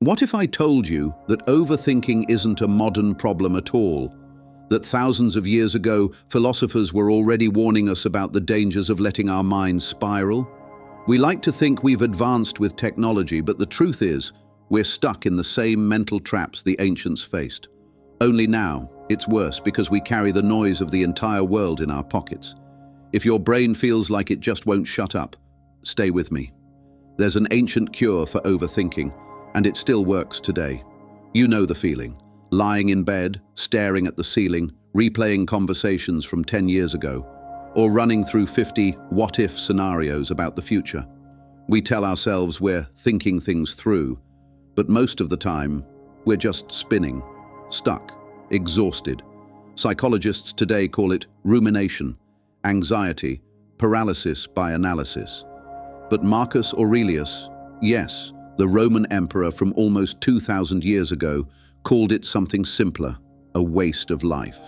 What if I told you that overthinking isn't a modern problem at all? That thousands of years ago, philosophers were already warning us about the dangers of letting our minds spiral? We like to think we've advanced with technology, but the truth is, we're stuck in the same mental traps the ancients faced. Only now, it's worse because we carry the noise of the entire world in our pockets. If your brain feels like it just won't shut up, stay with me. There's an ancient cure for overthinking, and it still works today. You know the feeling. Lying in bed, staring at the ceiling, replaying conversations from 10 years ago, or running through 50 what-if scenarios about the future. We tell ourselves we're thinking things through, but most of the time, we're just spinning, stuck, exhausted. Psychologists today call it rumination, anxiety, paralysis by analysis. But Marcus Aurelius, yes, the Roman emperor from almost 2,000 years ago, called it something simpler, a waste of life.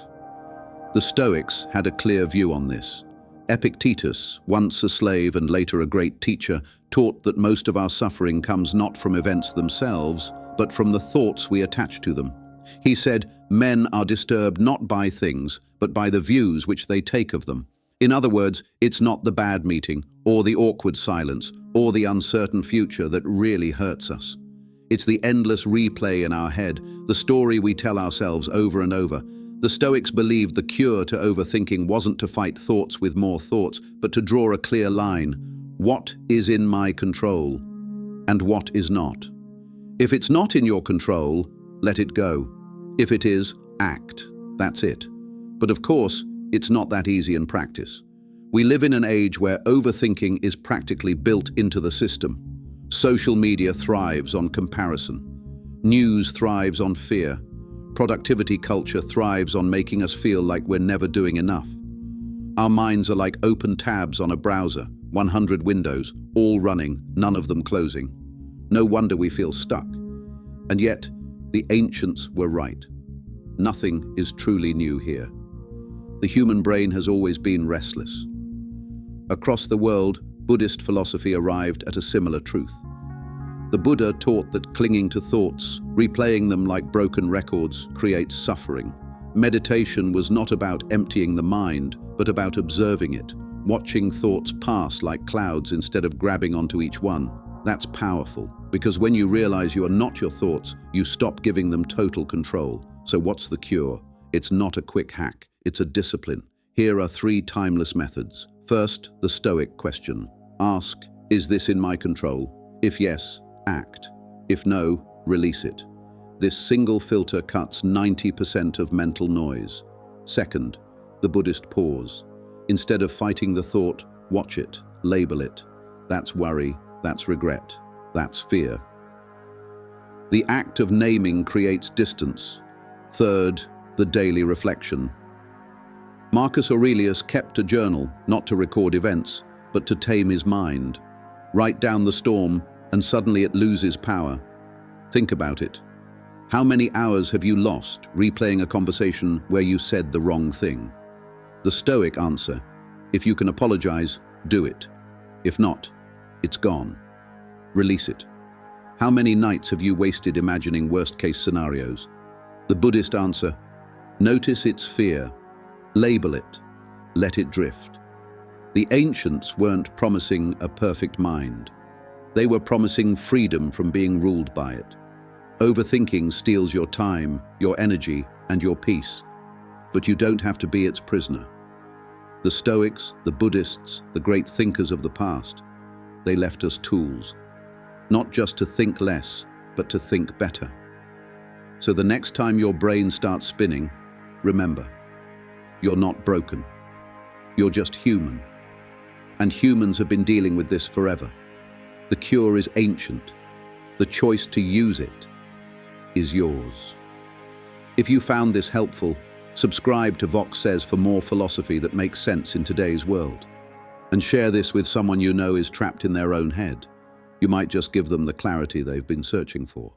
The Stoics had a clear view on this. Epictetus, once a slave and later a great teacher, taught that most of our suffering comes not from events themselves, but from the thoughts we attach to them. He said, men are disturbed not by things, but by the views which they take of them. In other words, it's not the bad meeting, or the awkward silence, or the uncertain future that really hurts us. It's the endless replay in our head, the story we tell ourselves over and over. The Stoics believed the cure to overthinking wasn't to fight thoughts with more thoughts, but to draw a clear line. What is in my control, and what is not? If it's not in your control, let it go. If it is, act. That's it. But of course, it's not that easy in practice. We live in an age where overthinking is practically built into the system. Social media thrives on comparison. News thrives on fear. Productivity culture thrives on making us feel like we're never doing enough. Our minds are like open tabs on a browser, 100 windows, all running, none of them closing. No wonder we feel stuck. And yet, the ancients were right. Nothing is truly new here. The human brain has always been restless. Across the world, Buddhist philosophy arrived at a similar truth. The Buddha taught that clinging to thoughts, replaying them like broken records, creates suffering. Meditation was not about emptying the mind, but about observing it, watching thoughts pass like clouds instead of grabbing onto each one. That's powerful, because when you realize you are not your thoughts, you stop giving them total control. So what's the cure? It's not a quick hack, it's a discipline. Here are 3 timeless methods. First, the Stoic question. Ask, is this in my control? If yes, act. If no, release it. This single filter cuts 90% of mental noise. Second, the Buddhist pause. Instead of fighting the thought, watch it, label it. That's worry, that's regret, that's fear. The act of naming creates distance. Third, the daily reflection. Marcus Aurelius kept a journal, not to record events, but to tame his mind. Write down the storm, and suddenly it loses power. Think about it. How many hours have you lost replaying a conversation where you said the wrong thing? The Stoic answer, if you can apologize, do it. If not, it's gone. Release it. How many nights have you wasted imagining worst-case scenarios? The Buddhist answer, notice its fear. Label it. Let it drift. The ancients weren't promising a perfect mind. They were promising freedom from being ruled by it. Overthinking steals your time, your energy, and your peace. But you don't have to be its prisoner. The Stoics, the Buddhists, the great thinkers of the past, they left us tools. Not just to think less, but to think better. So the next time your brain starts spinning, remember, you're not broken. You're just human. And humans have been dealing with this forever. The cure is ancient. The choice to use it is yours. If you found this helpful, subscribe to Vox Says for more philosophy that makes sense in today's world. And share this with someone you know is trapped in their own head. You might just give them the clarity they've been searching for.